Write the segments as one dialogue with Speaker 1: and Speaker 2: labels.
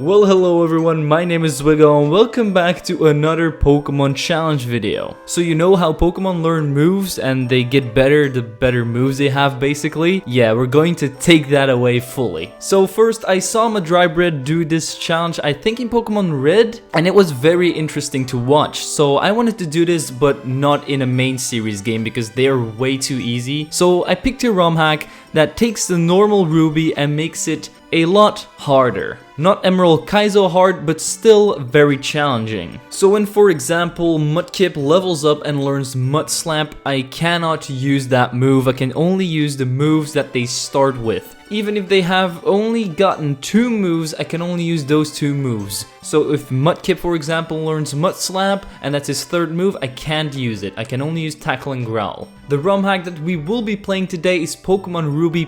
Speaker 1: Well, hello everyone, my name is zwiggojr and welcome back to another Pokemon challenge video. So you know how Pokemon learn moves and they get better the better moves they have basically? Yeah, we're going to take that away fully. So first I saw mahdrybread do this challenge I think in Pokemon Red, and it was very interesting to watch. So I wanted to do this but not in a main series game because they are way too easy. So I picked a ROM hack that takes the normal Ruby and makes it a lot harder. Not Emerald Kaizo hard, but still very challenging. So when, for example, Mudkip levels up and learns Mud Slap, I cannot use that move. I can only use the moves that they start with. Even if they have only gotten 2 moves, I can only use those 2 moves. So if Mudkip, for example, learns Mud Slap and that's his 3rd move, I can't use it. I can only use Tackle and Growl. The ROM hack that we will be playing today is Pokemon Ruby++,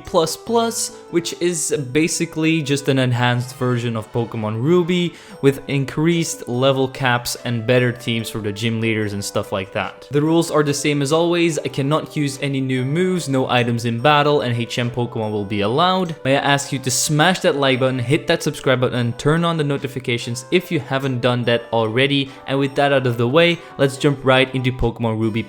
Speaker 1: which is basically just an enhanced version of Pokemon Ruby with increased level caps and better teams for the gym leaders and stuff like that. The rules are the same as always. I cannot use any new moves, no items in battle, and HM Pokemon will be allowed. May I ask you to smash that like button, hit that subscribe button, and turn on the notifications if you haven't done that already. And with that out of the way, let's jump right into Pokemon Ruby++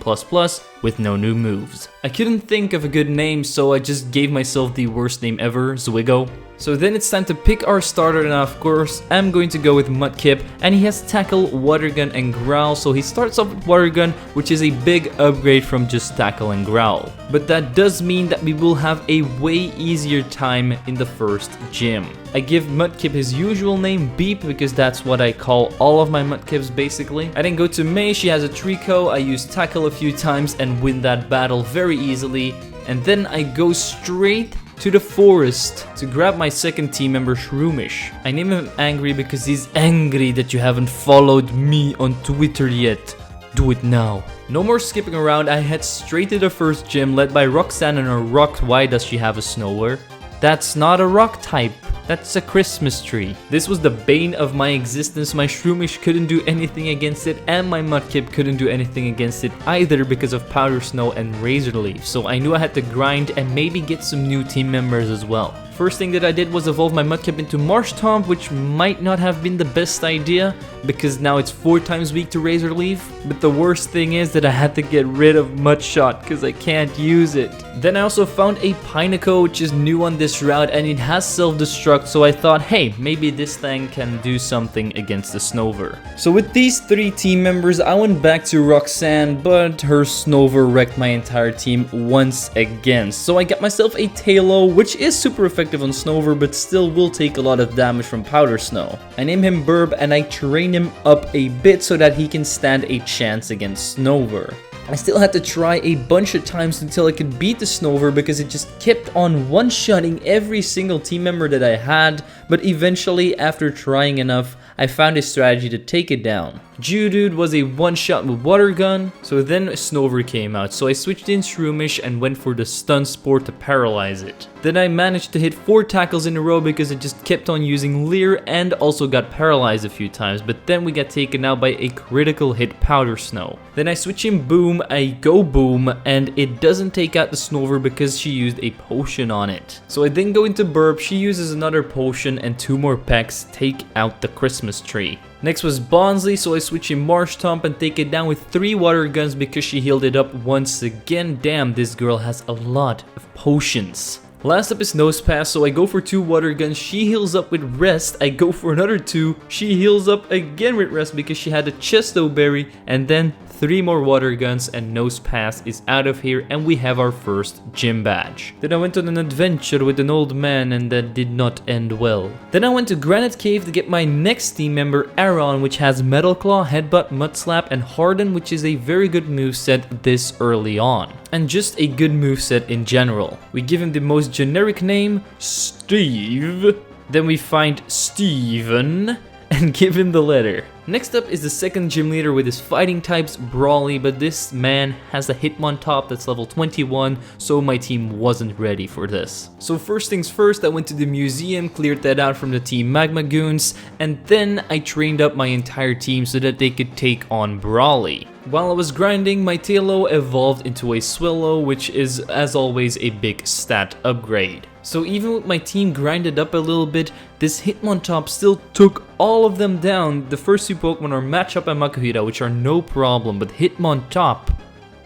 Speaker 1: with no new moves. I couldn't think of a good name, so I just gave myself the worst name ever, Zwiggojr. So then it's time to pick our starter, and of course I'm going to go with Mudkip, and he has Tackle, Water Gun, and Growl. So he starts off with Water Gun, which is a big upgrade from just Tackle and Growl. But that does mean that we will have a way easier time in the first gym. I give Mudkip his usual name, Beep, because that's what I call all of my Mudkips basically. I then go to May, she has a Trico, I use Tackle a few times and win that battle very easily. And then I go straight to the forest to grab my second team member, Shroomish. I name him Angry because he's angry that you haven't followed me on Twitter yet. Do it now. No more skipping around, I head straight to the first gym led by Roxanne and her rock. Why does she have a Snower? That's not a rock type. That's a Christmas tree. This was the bane of my existence. My Shroomish couldn't do anything against it, and my Mudkip couldn't do anything against it either because of Powder Snow and Razor Leaf. So I knew I had to grind and maybe get some new team members as well. First thing that I did was evolve my Mudkip into Marshtomp, which might not have been the best idea because now it's 4 times weak to Razor Leaf. But the worst thing is that I had to get rid of Mudshot because I can't use it. Then I also found a Pineco, which is new on this route, and it has self-destruct, so I thought, hey, maybe this thing can do something against the Snover. So with these 3 team members, I went back to Roxanne, but her Snover wrecked my entire team once again. So I got myself a Tailo, which is super effective on Snover, but still will take a lot of damage from Powder Snow. I name him Burb, and I train him up a bit so that he can stand a chance against Snover. I still had to try a bunch of times until I could beat the Snover because it just kept on one-shotting every single team member that I had, but eventually, after trying enough, I found a strategy to take it down. Geodude was a one-shot with Water Gun, so then Snover came out, so I switched in Shroomish and went for the Stun Spore to paralyze it. Then I managed to hit 4 tackles in a row because it just kept on using Leer and also got paralyzed a few times, but then we got taken out by a critical hit Powder Snow. Then I switch in Boom, I go Boom, and it doesn't take out the Snover because she used a potion on it. So I then go into Burp, she uses another potion, and 2 more packs take out the Christmas tree. Next was Bonsly, so I switch in Marshtomp and take it down with 3 water guns because she healed it up once again. Damn, this girl has a lot of potions. Last up is Nosepass, so I go for 2 water guns, she heals up with Rest, I go for another 2, she heals up again with Rest because she had a Chesto Berry, and then 3 more water guns and Nosepass is out of here and we have our first gym badge. Then I went on an adventure with an old man and that did not end well. Then I went to Granite Cave to get my next team member, Aron, which has Metal Claw, Headbutt, Mudslap, and Harden, which is a very good moveset this early on. And just a good moveset in general. We give him the most generic name, Steve. Then we find Steven and give him the letter. Next up is the second gym leader with his fighting types, Brawly, but this man has a Hitmontop that's level 21, so my team wasn't ready for this. So first things first, I went to the museum, cleared that out from the Team Magma Goons, and then I trained up my entire team so that they could take on Brawly. While I was grinding, my Tailo evolved into a Swallow, which is as always a big stat upgrade. So even with my team grinded up a little bit, this Hitmontop still took all of them down. The first two Pokemon are Matchup and Makuhita, which are no problem, but Hitmontop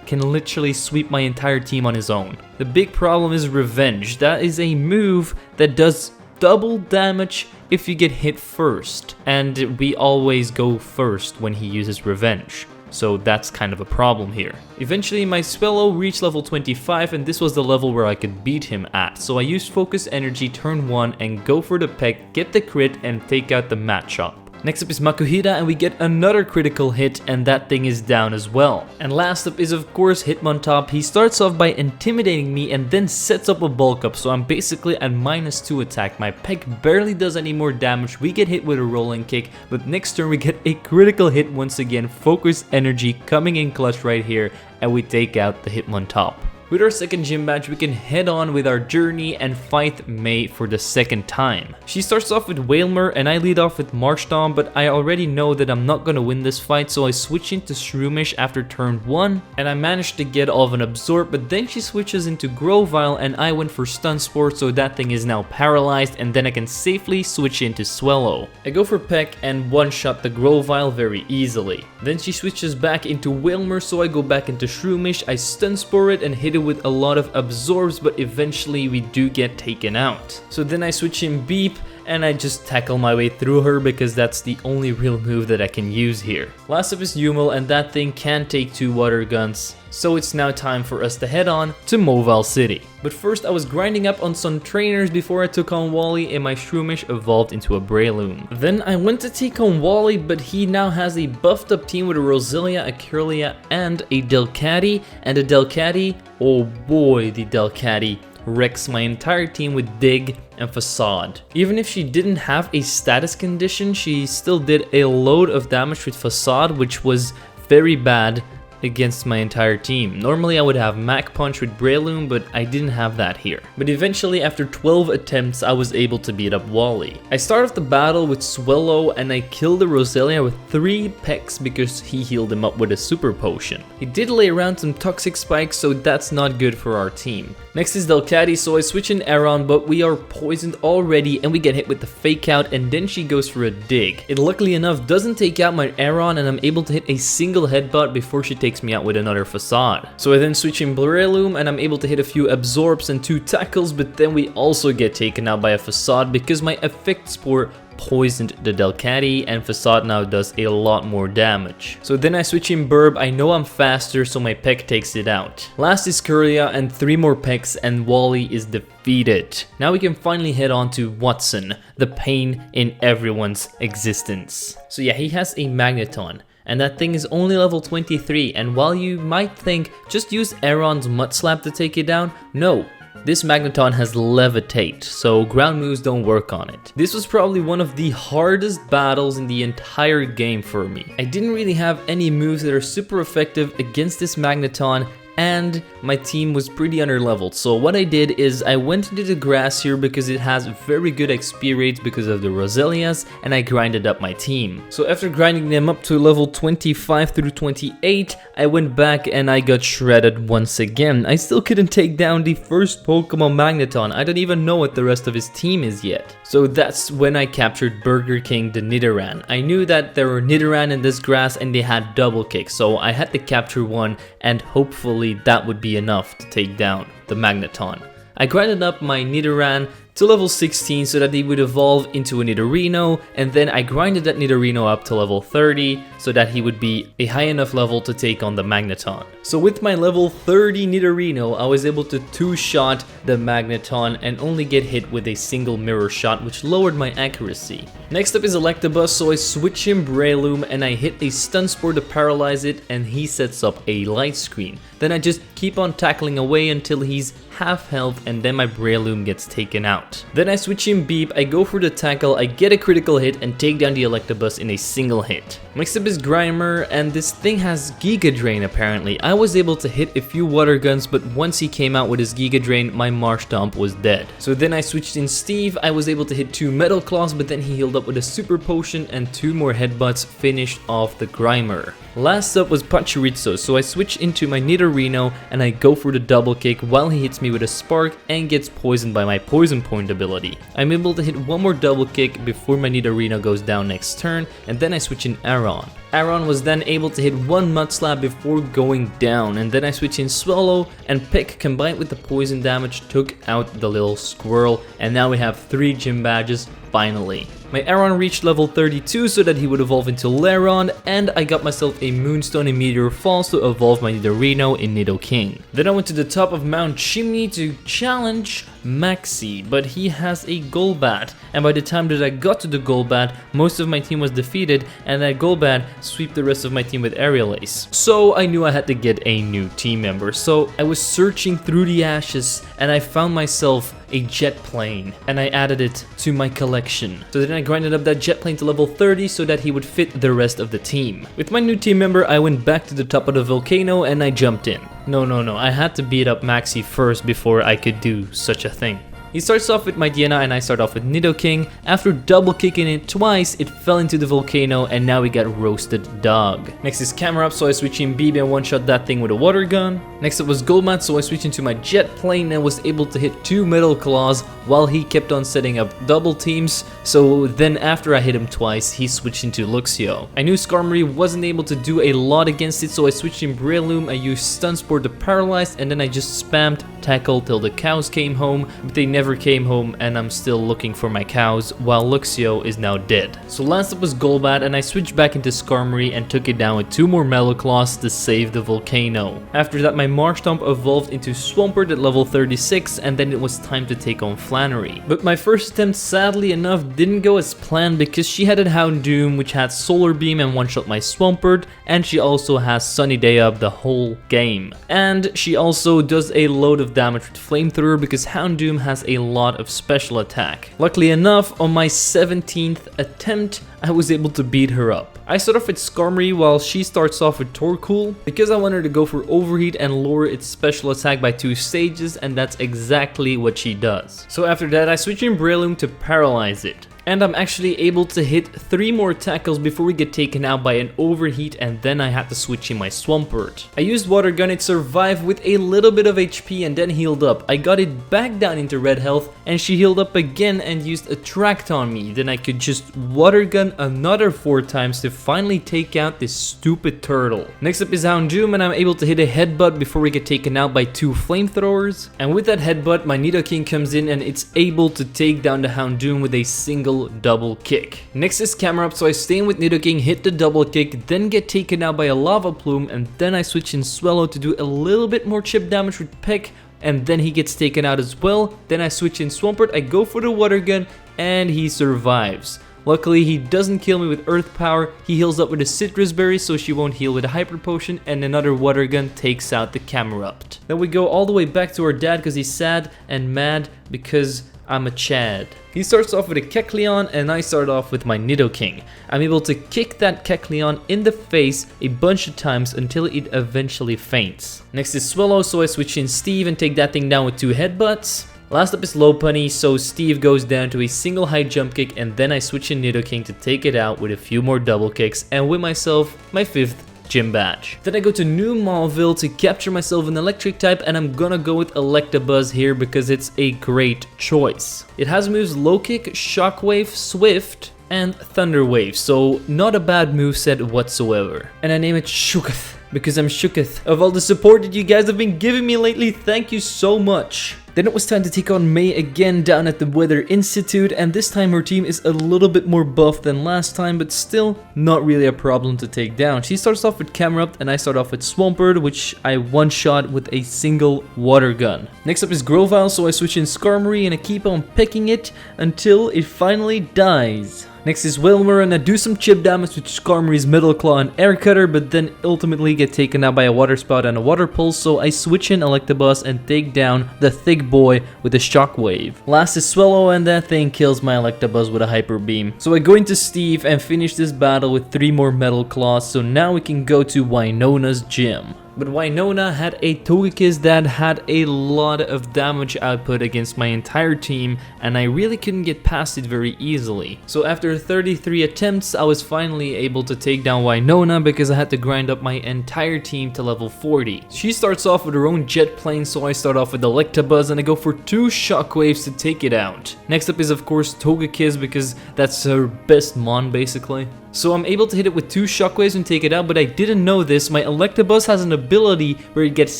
Speaker 1: can literally sweep my entire team on his own. The big problem is Revenge. That is a move that does double damage if you get hit first, and we always go first when he uses Revenge. So that's kind of a problem here. Eventually my Swallow reached level 25 and this was the level where I could beat him at. So I used Focus Energy turn 1 and go for the peck, get the crit and take out the Matchup. Next up is Makuhita and we get another critical hit and that thing is down as well. And last up is of course Hitmontop. He starts off by intimidating me and then sets up a bulk up, so I'm basically at -2 attack. My peck barely does any more damage. We get hit with a rolling kick, but next turn we get a critical hit once again. Focus Energy coming in clutch right here and we take out the Hitmontop. With our second gym badge, we can head on with our journey and fight May for the second time. She starts off with Wailmer and I lead off with Marshtomp, but I already know that I'm not gonna win this fight, so I switch into Shroomish after turn 1 and I managed to get off an Absorb, but then she switches into Grovyle and I went for Stun Spore, so that thing is now paralyzed and then I can safely switch into Swallow. I go for Peck and one-shot the Grovyle very easily. Then she switches back into Wailmer, so I go back into Shroomish, I Stun Spore it and hit it with a lot of absorbs, but eventually we do get taken out. So then I switch in Beep and I just tackle my way through her because that's the only real move that I can use here. Last up is Yumel and that thing can take 2 water guns. So it's now time for us to head on to Mobile City. But first I was grinding up on some trainers before I took on Wally and my Shroomish evolved into a Breloom. Then I went to take on Wally, but he now has a buffed up team with a Roselia, a Kirlia and a Delcatty, and a Delcatty, oh boy, the Delcatty wrecks my entire team with Dig and Facade. Even if she didn't have a status condition, she still did a load of damage with Facade, which was very bad against my entire team. Normally I would have Mach Punch with Breloom, but I didn't have that here. But eventually after 12 attempts I was able to beat up Wally. I start off the battle with Swallow and I killed the Roselia with 3 pecks because he healed him up with a super potion. He did lay around some toxic spikes, so that's not good for our team. Next is Delcatty, so I switch in Aron, but we are poisoned already and we get hit with the fake out and then she goes for a Dig. It luckily enough doesn't take out my Aron and I'm able to hit a single headbutt before she takes me out with another Facade. So I then switch in Breloom and I'm able to hit a few Absorbs and 2 tackles, but then we also get taken out by a Facade because my Effect Spore poisoned the Delcatty and Facade now does a lot more damage. So then I switch in Burb. I know I'm faster, so my peck takes it out. Last is Kirlia and 3 more pecks and Wally is defeated. Now we can finally head on to Watson, the pain in everyone's existence. So yeah, he has a Magneton. And that thing is only level 23, and while you might think just use Aron's Mud Slap to take it down, no. This Magneton has Levitate, so ground moves don't work on it. This was probably one of the hardest battles in the entire game for me. I didn't really have any moves that are super effective against this Magneton, and my team was pretty underleveled. So what I did is I went into the Glacia because it has very good XP rates because of the Roselias, and I grinded up my team. So after grinding them up to level 25 through 28, I went back and I got shredded once again. I still couldn't take down the first Pokemon Magneton. I don't even know what the rest of his team is yet. So that's when I captured Burger King the Nidoran. I knew that there were Nidoran in this grass and they had double kick, so I had to capture one and hopefully that would be enough to take down the Magneton. I grinded up my Nidoran to level 16 so that he would evolve into a Nidorino, and then I grinded that Nidorino up to level 30 so that he would be a high enough level to take on the Magneton. So with my level 30 Nidorino, I was able to 2-shot the Magneton and only get hit with a single mirror shot, which lowered my accuracy. Next up is Electabuzz, so I switch in Breloom and I hit a Stun Spore to paralyze it and he sets up a light screen. Then I just keep on tackling away until he's half health, and then my Breloom gets taken out. Then I switch in Beep, I go for the tackle, I get a critical hit and take down the Electabuzz in a single hit. Next up is Grimer, and this thing has Giga Drain apparently. I was able to hit a few water guns, but once he came out with his Giga Drain, my Marshtomp was dead. So then I switched in Steve, I was able to hit 2 Metal Claws, but then he healed up with a Super Potion and 2 more headbutts finished off the Grimer. Last up was Pachirizo, so I switch into my Nidorino and I go for the double kick while he hits me with a Spark and gets poisoned by my Poison Point ability. I'm able to hit one more double kick before my Nidorino goes down next turn, and then I switch in Aron. Aron was then able to hit 1 Mud Slap before going down, and then I switch in Swallow, and Pick combined with the poison damage took out the little squirrel, and now we have 3 gym badges finally. My Aron reached level 32 so that he would evolve into Lairon, and I got myself a Moonstone in Meteor Falls to evolve my Nidorino in Nidoking. Then I went to the top of Mount Chimney to challenge Maxie, but he has a Golbat, and by the time that I got to the Golbat, most of my team was defeated, and that Golbat swept the rest of my team with Aerial Ace. So I knew I had to get a new team member, so I was searching through the ashes, and I found myself a jet plane, and I added it to my collection. So then I grinded up that jet plane to level 30 so that he would fit the rest of the team. With my new team member, I went back to the top of the volcano and I jumped in. No, I had to beat up Maxie first before I could do such a thing. He starts off with my Diana and I start off with Nidoking. After double kicking it twice, it fell into the volcano and now we got roasted dog. Next is Camera Up, so I switch in Phoebe and one-shot that thing with a water gun. Next up was Goldmat, so I switched into my jet plane and was able to hit 2 Metal Claws while he kept on setting up double teams. So then after I hit him twice, he switched into Luxio. I knew Skarmory wasn't able to do a lot against it, so I switched in Breloom, I used Stun Spore to paralyze, and then I just spammed Tackle till the cows came home, but they never came home and I'm still looking for my cows while Luxio is now dead. So last up was Golbat and I switched back into Skarmory and took it down with 2 more Metal Claws to save the volcano. After that my Marshtomp evolved into Swampert at level 36 and then it was time to take on Flannery. But my first attempt sadly enough didn't go as planned because she had a Houndoom which had Solar Beam and one-shot my Swampert, and she also has Sunny Day Up the whole game. And she also does a load of damage with Flamethrower because Houndoom has a lot of special attack. Luckily enough, on my 17th attempt, I was able to beat her up. I start off with Skarmory while she starts off with Torkoal because I wanted to go for Overheat and lower its special attack by 2 stages, and that's exactly what she does. So after that, I switch in Breloom to paralyze it. And I'm actually able to hit 3 more tackles before we get taken out by an Overheat, and then I had to switch in my Swampert. I used Water Gun, it survived with a little bit of HP and then healed up. I got it back down into red health and she healed up again and used Attract on me. Then I could just Water Gun another 4 times to finally take out this stupid turtle. Next up is Houndoom and I'm able to hit a Headbutt before we get taken out by 2 Flamethrowers. And with that Headbutt, my Nidoking comes in and it's able to take down the Houndoom with a single double kick. Next is Camera Up, so I stay in with Nidoking, hit the double kick, then get taken out by a Lava Plume, and then I switch in Swallow to do a little bit more chip damage with Peck, and then he gets taken out as well. Then I switch in Swampert, I go for the Water Gun, and he survives. Luckily, he doesn't kill me with Earth Power, he heals up with a Citrus Berry so she won't heal with a Hyper Potion, and another Water Gun takes out the Camerupt. Then we go all the way back to our dad because he's sad and mad because I'm a Chad. He starts off with a Kecleon and I start off with my Nidoking. I'm able to kick that Kecleon in the face a bunch of times until it eventually faints. Next is Swallow, so I switch in Steve and take that thing down with 2 headbutts. Last up is Lopunny, so Steve goes down to a single high jump kick and then I switch in Nidoking to take it out with a few more double kicks and win myself my 5th gym badge. Then I go to New Mauville to capture myself an electric type, and I'm gonna go with Electabuzz here because it's a great choice. It has moves Low Kick, Shockwave, Swift, and Thunder Wave, so not a bad moveset whatsoever. And I name it Shooketh because I'm Shooketh. Of all the support that you guys have been giving me lately, thank you so much. Then it was time to take on May again down at the Weather Institute, and this time her team is a little bit more buff than last time, but still not really a problem to take down. She starts off with Camerupt and I start off with Swampert, which I one-shot with a single Water Gun. Next up is Grovyle, so I switch in Skarmory and I keep on picking it until it finally dies. Next is Wilmer, and I do some chip damage with Skarmory's Metal Claw and Air Cutter, but then ultimately get taken out by a Water Spout and a Water Pulse, so I switch in Electabuzz and take down the thick boy with a Shockwave. Last is Swallow, and that thing kills my Electabuzz with a Hyper Beam. So I go into Steve and finish this battle with 3 more Metal Claws, so now we can go to Wynona's gym. But Winona had a Togekiss that had a lot of damage output against my entire team, and I really couldn't get past it very easily. So after 33 attempts, I was finally able to take down Winona because I had to grind up my entire team to level 40. She starts off with her own jet plane, so I start off with Electabuzz and I go for 2 Shockwaves to take it out. Next up is of course Togekiss because that's her best mon basically. So I'm able to hit it with 2 Shockwaves and take it out, but I didn't know this. My Electabuzz has an ability where it gets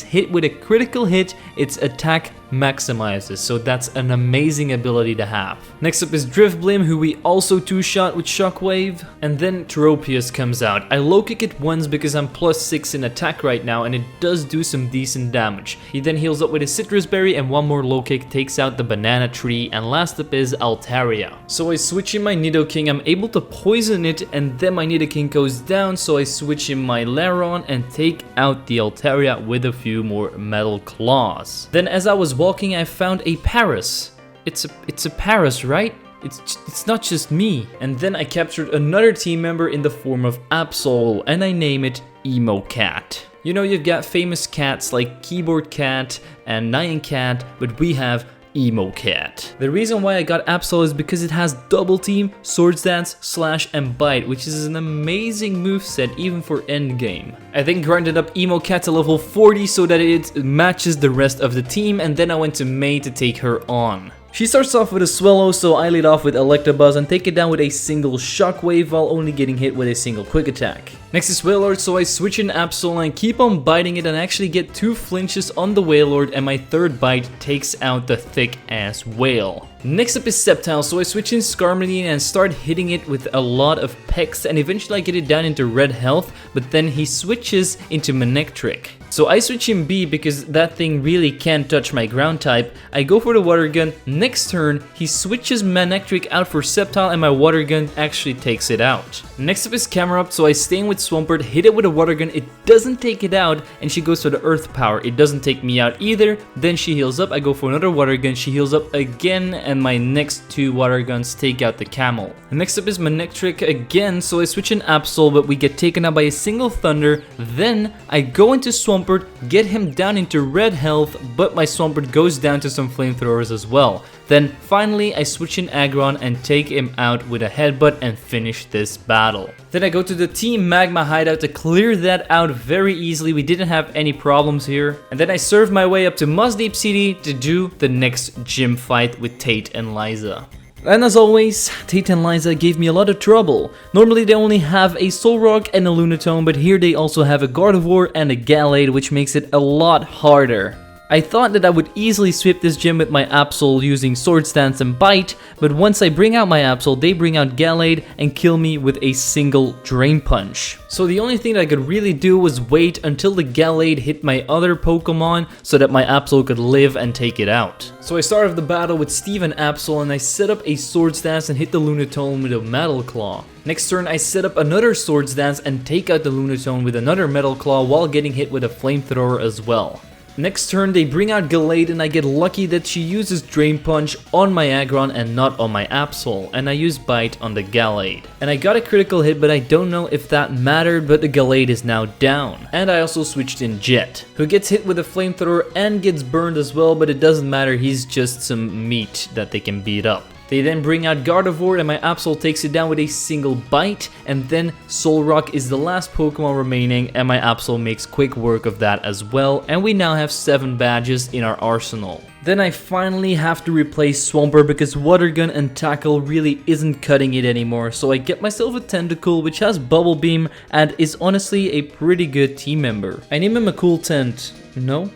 Speaker 1: hit with a critical hit, its attack maximizes, so that's an amazing ability to have. Next up is Drifblim, who we also 2-shot with Shockwave, and then Tropius comes out. I low kick it once because I'm +6 in attack right now, and it does do some decent damage. He then heals up with a Citrus Berry, and one more low kick takes out the Banana Tree, and last up is Altaria. So I switch in my Nidoking, I'm able to poison it, and then my Nidoking goes down, so I switch in my Lairon and take out the Altaria with a few more Metal Claws. Then as I was walking, I found a Paras. It's a Paras, right? It's not just me. And then I captured another team member in the form of Absol, and I name it Emo Cat. You know, you've got famous cats like Keyboard Cat and Nyan Cat, but we have Emo Cat. The reason why I got Absol is because it has Double Team, Swords Dance, Slash, and Bite, which is an amazing moveset even for endgame. I then grinded up Emo Cat to level 40 so that it matches the rest of the team, and then I went to May to take her on. She starts off with a Swallow, so I lead off with Electabuzz and take it down with a single Shockwave while only getting hit with a single Quick Attack. Next is Wailord, so I switch in Absol and keep on biting it and actually get 2 flinches on the Wailord, and my 3rd bite takes out the thick ass whale. Next up is Sceptile, so I switch in Skarmory and start hitting it with a lot of pecks, and eventually I get it down into red health, but then he switches into Manectric. So I switch in B because that thing really can't touch my ground type. I go for the Water Gun. Next turn, he switches Manectric out for Sceptile and my Water Gun actually takes it out. Next up is Camerupt, so I stay in with Swampert, hit it with a Water Gun, it doesn't take it out, and she goes for the Earth Power. It doesn't take me out either. Then she heals up, I go for another Water Gun, she heals up again, and my next 2 Water Guns take out the Camel. And next up is Manectric again, so I switch in Absol, but we get taken out by a single Thunder. Then I go into Swampert, get him down into red health, but my Swampert goes down to some flamethrowers as well. Then finally I switch in Aggron and take him out with a headbutt and finish this battle. Then I go to the Team Magma hideout to clear that out very easily. We didn't have any problems here. And then I serve my way up to Mossdeep City to do the next gym fight with Tate and Liza. And as always, Tate and Liza gave me a lot of trouble. Normally they only have a Solrock and a Lunatone, but here they also have a Gardevoir and a Gallade, which makes it a lot harder. I thought that I would easily sweep this gym with my Absol using Swords Dance and Bite, but once I bring out my Absol, they bring out Gallade and kill me with a single Drain Punch. So the only thing that I could really do was wait until the Gallade hit my other Pokemon so that my Absol could live and take it out. So I started the battle with Steve and Absol, and I set up a Swords Dance and hit the Lunatone with a Metal Claw. Next turn I set up another Swords Dance and take out the Lunatone with another Metal Claw while getting hit with a Flamethrower as well. Next turn they bring out Gallade, and I get lucky that she uses Drain Punch on my Aggron and not on my Absol, and I use Bite on the Gallade. And I got a critical hit, but I don't know if that mattered, but the Gallade is now down. And I also switched in Jet, who gets hit with a Flamethrower and gets burned as well, but it doesn't matter, he's just some meat that they can beat up. They then bring out Gardevoir, and my Absol takes it down with a single Bite, and then Solrock is the last Pokemon remaining, and my Absol makes quick work of that as well, and we now have 7 badges in our arsenal. Then I finally have to replace Swampert because Water Gun and Tackle really isn't cutting it anymore, so I get myself a Tentacool which has Bubble Beam and is honestly a pretty good team member. I name him a Cool Tent. No?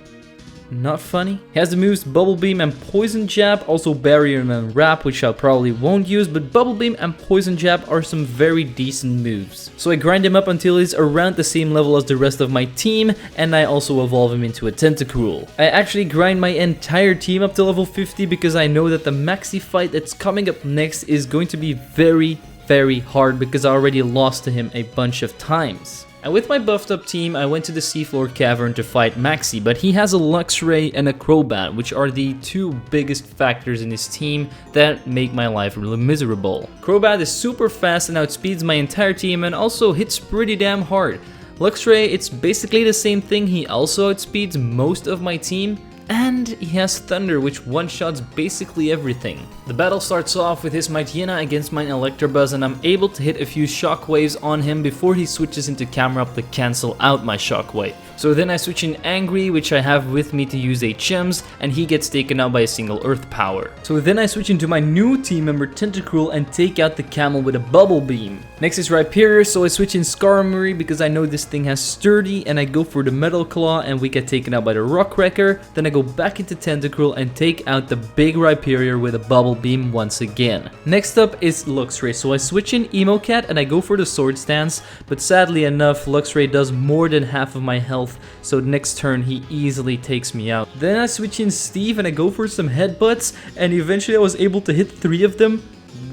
Speaker 1: Not funny. He has the moves Bubble Beam and Poison Jab, also Barrier and Wrap, which I probably won't use, but Bubble Beam and Poison Jab are some very decent moves. So I grind him up until he's around the same level as the rest of my team, and I also evolve him into a Tentacool. I actually grind my entire team up to level 50 because I know that the Maxie fight that's coming up next is going to be very very hard because I already lost to him a bunch of times. And with my buffed up team, I went to the Seafloor Cavern to fight Maxie, but he has a Luxray and a Crobat, which are the two biggest factors in his team that make my life really miserable. Crobat is super fast and outspeeds my entire team and also hits pretty damn hard. Luxray, it's basically the same thing, he also outspeeds most of my team. And he has Thunder, which one-shots basically everything. The battle starts off with his Mightyena against my Electabuzz, and I'm able to hit a few shockwaves on him before he switches into Camera Up to cancel out my shockwave. So then I switch in Angry, which I have with me to use a Chems, and he gets taken out by a single Earth Power. So then I switch into my new team member Tentacruel and take out the Camel with a Bubble Beam. Next is Rhyperior, so I switch in Skarmory because I know this thing has Sturdy, and I go for the Metal Claw and we get taken out by the Rock Wrecker. Then I go back into Tentacruel and take out the big Rhyperior with a Bubble Beam once again. Next up is Luxray, so I switch in Emocat and I go for the Swords Dance, but sadly enough Luxray does more than half of my health, so next turn he easily takes me out. Then I switch in Steve and I go for some headbutts, and eventually I was able to hit 3 of them,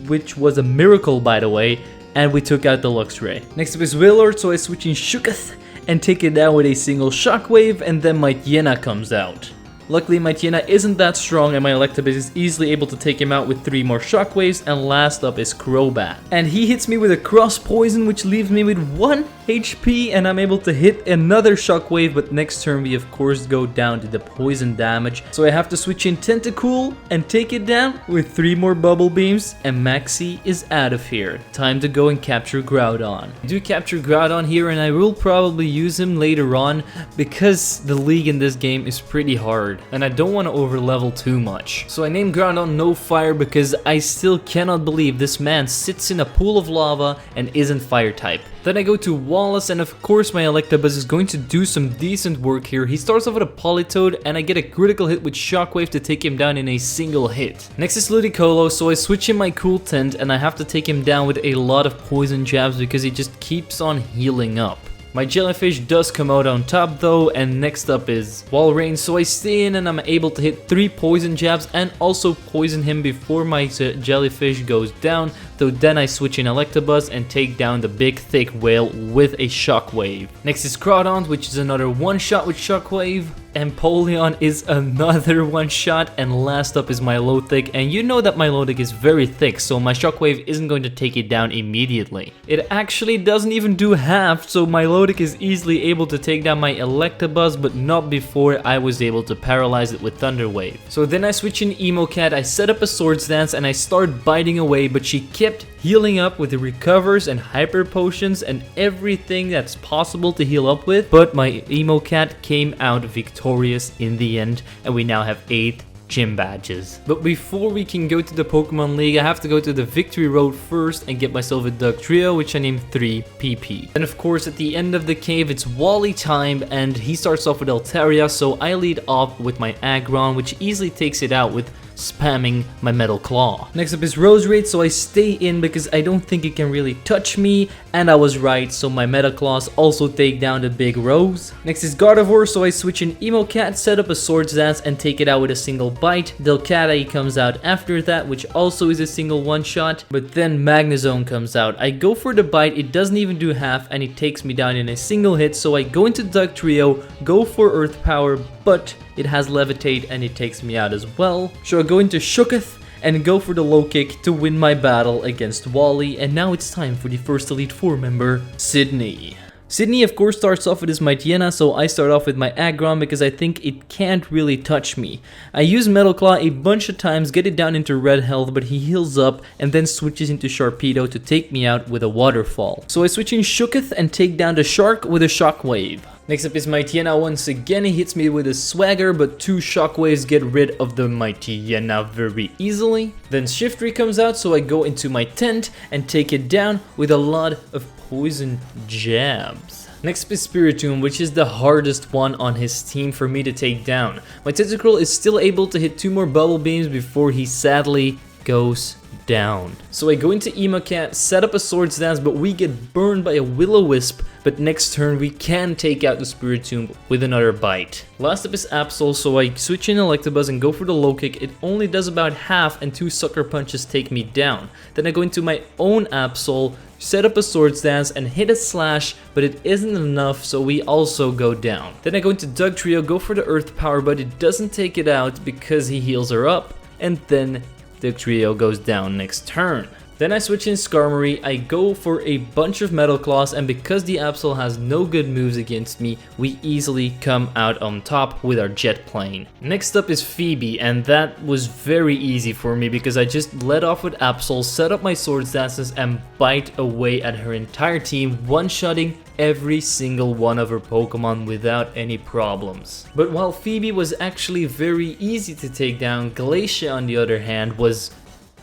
Speaker 1: which was a miracle by the way, and we took out the Luxray. Next up is Wailord, so I switch in Shooketh and take it down with a single Shockwave, and then my Mightyena comes out. Luckily, my Mightyena isn't that strong and my Electabuzz is easily able to take him out with 3 more Shockwaves, and last up is Crobat. And he hits me with a Cross Poison, which leaves me with 1 HP, and I'm able to hit another Shockwave, but next turn we of course go down to the poison damage. So I have to switch in Tentacool and take it down with 3 more Bubble Beams, and Maxie is out of here. Time to go and capture Groudon. I do capture Groudon here, and I will probably use him later on because the league in this game is pretty hard and I don't want to over level too much. So I named Groudon No Fire because I still cannot believe this man sits in a pool of lava and isn't fire type. Then I go to Wallace, and of course my Electabuzz is going to do some decent work here. He starts off with a Politoed and I get a critical hit with Shockwave to take him down in a single hit. Next is Ludicolo, so I switch in my Cool Tent and I have to take him down with a lot of poison jabs because he just keeps on healing up. My Jellyfish does come out on top though, and next up is Walrein, so I stay in and I'm able to hit 3 poison jabs and also poison him before my Jellyfish goes down, so then I switch in Electabuzz and take down the big thick whale with a Shockwave. Next is Groudon, which is another one shot with Shockwave. Empoleon is another one shot, and last up is Milotic, and you know that Milotic is very thick, so my Shockwave isn't going to take it down immediately. It actually doesn't even do half, so Milotic is easily able to take down my Electabuzz, but not before I was able to paralyze it with Thunder Wave. So then I switch in Emocat, I set up a Swords Dance, and I start biting away, but she kept healing up with the recovers and hyper potions and everything that's possible to heal up with, but my Emocat came out victorious in the end, and we now have 8 gym badges. But before we can go to the Pokemon League, I have to go to the Victory Road first and get myself a Dugtrio, which I named 3PP. And of course, at the end of the cave, it's Wally time, and he starts off with Altaria, so I lead off with my Aggron, which easily takes it out with spamming my Metal Claw. Next up is Roserade, so I stay in because I don't think it can really touch me, and I was right, so my Metal Claws also take down the big Rose. Next is Gardevoir, so I switch in Emocat, set up a Swords Dance, and take it out with a single bite. Delcatty comes out after that, which also is a single one shot, but then Magnezone comes out. I go for the bite, it doesn't even do half, and it takes me down in a single hit, so I go into Dugtrio, go for Earth Power, but it has Levitate and it takes me out as well. So I go into Shooketh and go for the low kick to win my battle against Wally, and now it's time for the first Elite Four member, Sydney. Sydney of course starts off with his Mightyena, so I start off with my Aggron because I think it can't really touch me. I use Metal Claw a bunch of times, get it down into red health, but he heals up and then switches into Sharpedo to take me out with a Waterfall. So I switch in Shooketh and take down the Shark with a Shockwave. Next up is Mightyena once again. He hits me with a Swagger, but 2 Shockwaves get rid of the Mightyena very easily. Then Shiftry comes out, so I go into my tent and take it down with a lot of poison jabs. Next up is Spiritomb, which is the hardest one on his team for me to take down. My Tentacruel is still able to hit 2 more Bubble Beams before he sadly goes down. So I go into Emocat, set up a Swords Dance, but we get burned by a Will-O-Wisp, but next turn we can take out the Spiritomb with another bite. Last up is Absol, so I switch in Electabuzz and go for the low kick. It only does about half and 2 Sucker Punches take me down. Then I go into my own Absol, set up a Swords Dance and hit a Slash, but it isn't enough, so we also go down. Then I go into Dugtrio, go for the Earth Power, but it doesn't take it out because he heals her up, and then Dugtrio goes down next turn. Then I switch in Skarmory, I go for a bunch of Metal Claws, and because the Absol has no good moves against me, we easily come out on top with our Jet Plane. Next up is Phoebe, and that was very easy for me because I just led off with Absol, set up my Swords Dances, and bite away at her entire team, one-shotting every single one of her Pokemon without any problems. But while Phoebe was actually very easy to take down, Glacia on the other hand was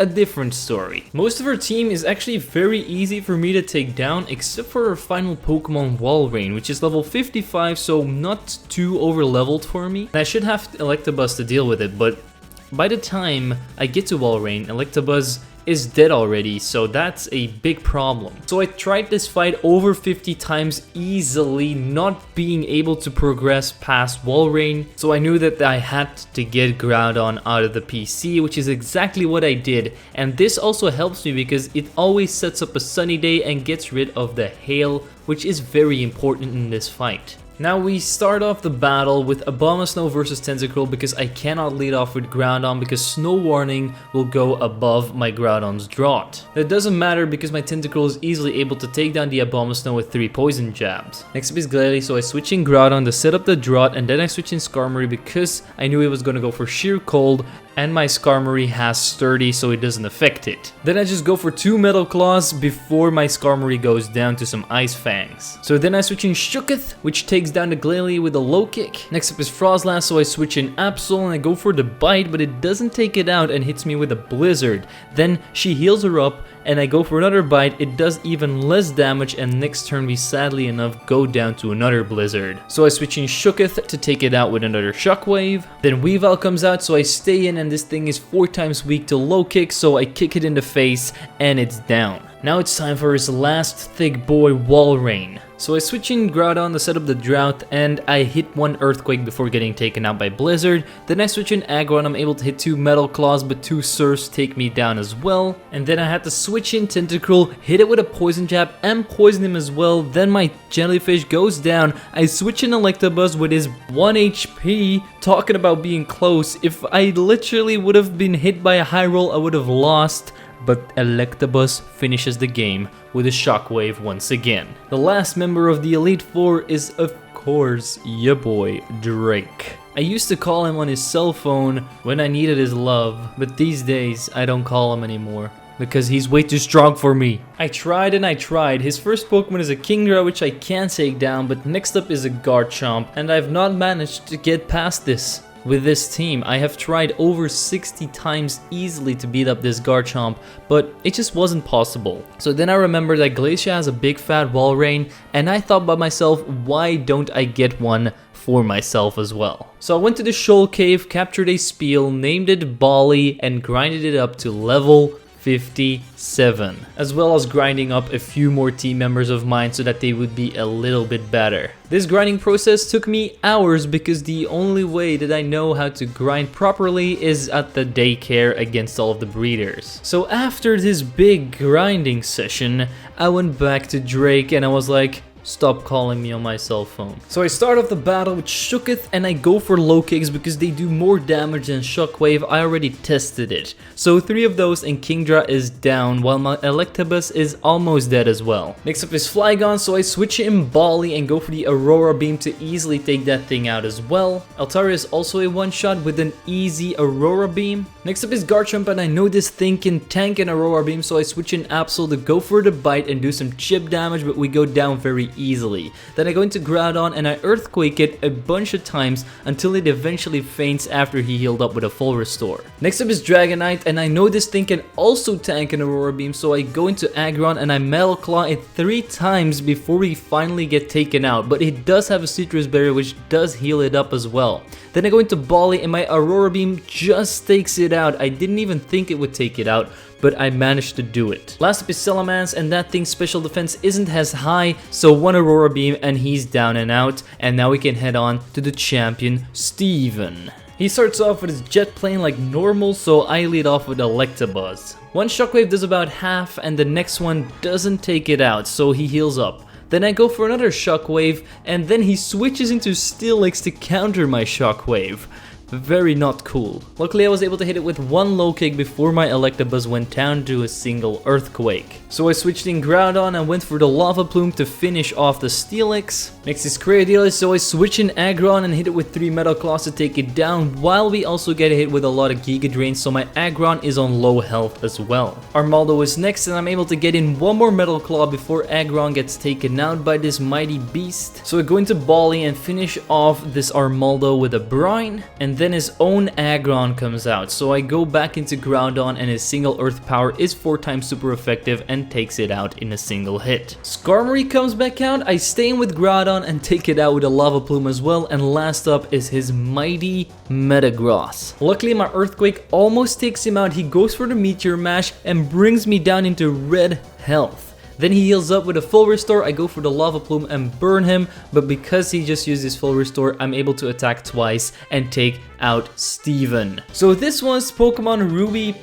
Speaker 1: a different story. Most of her team is actually very easy for me to take down except for her final Pokemon Walrein, which is level 55, so not too over leveled for me. And I should have Electabuzz to deal with it, but by the time I get to Walrein, Electabuzz is dead already, so that's a big problem. So I tried this fight over 50 times easily, not being able to progress past Walrein, so I knew that I had to get Groudon out of the PC, which is exactly what I did. And this also helps me because it always sets up a sunny day and gets rid of the hail, which is very important in this fight. Now we start off the battle with Abomasnow versus Tentacruel because I cannot lead off with Groudon because Snow Warning will go above my Groudon's Drought. That doesn't matter because my Tentacruel is easily able to take down the Abomasnow with 3 poison jabs. Next up is Glacia, so I switch in Groudon to set up the Drought, and then I switch in Skarmory because I knew it was going to go for Sheer Cold, and my Skarmory has Sturdy, so it doesn't affect it. Then I just go for 2 Metal Claws before my Skarmory goes down to some Ice Fangs. So then I switch in Shooketh, which takes down the Glalie with a low kick. Next up is Frostlass, so I switch in Absol and I go for the bite, but it doesn't take it out and hits me with a Blizzard. Then she heals her up, and I go for another bite. It does even less damage, and next turn we sadly enough go down to another Blizzard. So I switch in Shooketh to take it out with another Shockwave. Then Weavile comes out, so I stay in, and this thing is 4 times weak to low kick, so I kick it in the face and it's down. Now it's time for his last thick boy, Walrein. So I switch in Groudon to set up the Drought, and I hit 1 Earthquake before getting taken out by Blizzard. Then I switch in Aggro and I'm able to hit 2 Metal Claws, but 2 Surfs take me down as well. And then I had to switch in Tentacruel, hit it with a Poison Jab and poison him as well. Then my Jellyfish goes down. I switch in Electabuzz with his 1 HP, talking about being close. If I literally would have been hit by a high roll, I would have lost. But Electabuzz finishes the game with a Shockwave once again. The last member of the Elite Four is, of course, your boy, Drake. I used to call him on his cell phone when I needed his love, but these days I don't call him anymore because he's way too strong for me. I tried and I tried. His first Pokemon is a Kingdra, which I can't take down, but next up is a Garchomp, and I've not managed to get past this. With this team, I have tried over 60 times easily to beat up this Garchomp, but it just wasn't possible. So then I remembered that Glacia has a big fat Walrein, and I thought by myself, why don't I get one for myself as well? So I went to the Shoal Cave, captured a Spiel, named it Wally, and grinded it up to level 57, as well as grinding up a few more team members of mine so that they would be a little bit better. This grinding process took me hours because the only way that I know how to grind properly is at the daycare against all of the breeders. So after this big grinding session, I went back to Drake and I was like, stop calling me on my cell phone. So I start off the battle with Shooketh and I go for low kicks because they do more damage than Shockwave. I already tested it. So 3 of those and Kingdra is down while my Electabuzz is almost dead as well. Next up is Flygon, so I switch in Wally and go for the Aurora Beam to easily take that thing out as well. Altaria is also a one-shot with an easy Aurora Beam. Next up is Garchomp, and I know this thing can tank an Aurora Beam, so I switch in Absol to go for the bite and do some chip damage, but we go down very easily. Then I go into Groudon and I Earthquake it a bunch of times until it eventually faints after he healed up with a full restore. Next up is Dragonite, and I know this thing can also tank an Aurora Beam, so I go into Aggron and I Metal Claw it 3 times before we finally get taken out, but it does have a Citrus Berry which does heal it up as well. Then I go into Wally and my Aurora Beam just takes it out. I didn't even think it would take it out, but I managed to do it. Last up is Salamence, and that thing's special defense isn't as high, so one Aurora Beam and he's down and out, and now we can head on to the champion, Steven. He starts off with his jet plane like normal, so I lead off with Electabuzz. One shockwave does about half, and the next one doesn't take it out, so he heals up. Then I go for another shockwave, and then he switches into Steelix to counter my shockwave. Very not cool. Luckily I was able to hit it with one low kick before my Electabuzz went down to a single earthquake. So I switched in Groudon and went for the Lava Plume to finish off the Steelix. Next is Creodilus, so I switch in Aggron and hit it with 3 Metal Claws to take it down, while we also get hit with a lot of Giga Drain, so my Aggron is on low health as well. Armaldo is next, and I'm able to get in one more Metal Claw before Aggron gets taken out by this mighty beast. So I go into Wally and finish off this Armaldo with a Brine, and then his own Aggron comes out, so I go back into Groudon and his single earth power is 4 times super effective and takes it out in a single hit. Skarmory comes back out, I stay in with Groudon and take it out with a Lava Plume as well, and last up is his mighty Metagross. Luckily my Earthquake almost takes him out, he goes for the Meteor Mash and brings me down into red health. Then he heals up with a full restore, I go for the Lava Plume and burn him, but because he just used his full restore, I'm able to attack twice and take out Steven. So this was Pokemon Ruby++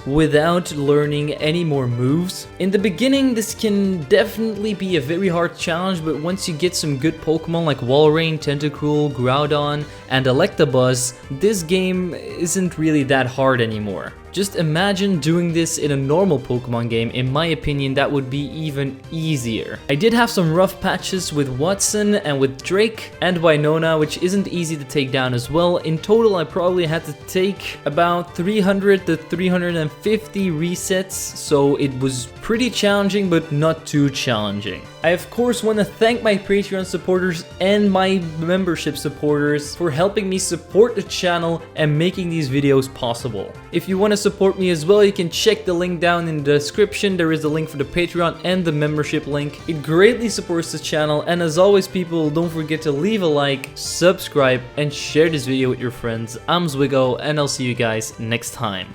Speaker 1: without learning any more moves. In the beginning, this can definitely be a very hard challenge, but once you get some good Pokemon like Walrein, Tentacruel, Groudon, and Electabuzz, this game isn't really that hard anymore. Just imagine doing this in a normal Pokemon game. In my opinion, that would be even easier. I did have some rough patches with Watson and with Drake and Winona, which isn't easy to take down as well. In total, I probably had to take about 300 to 350 resets, so it was pretty challenging, but not too challenging. I of course want to thank my Patreon supporters and my membership supporters for helping me support the channel and making these videos possible. If you want to support me as well, you can check the link down in the description. There is the link for the Patreon and the membership link. It greatly supports the channel, and as always people, don't forget to leave a like, subscribe, and share this video with your friends. I'm Zwiggo, and I'll see you guys next time.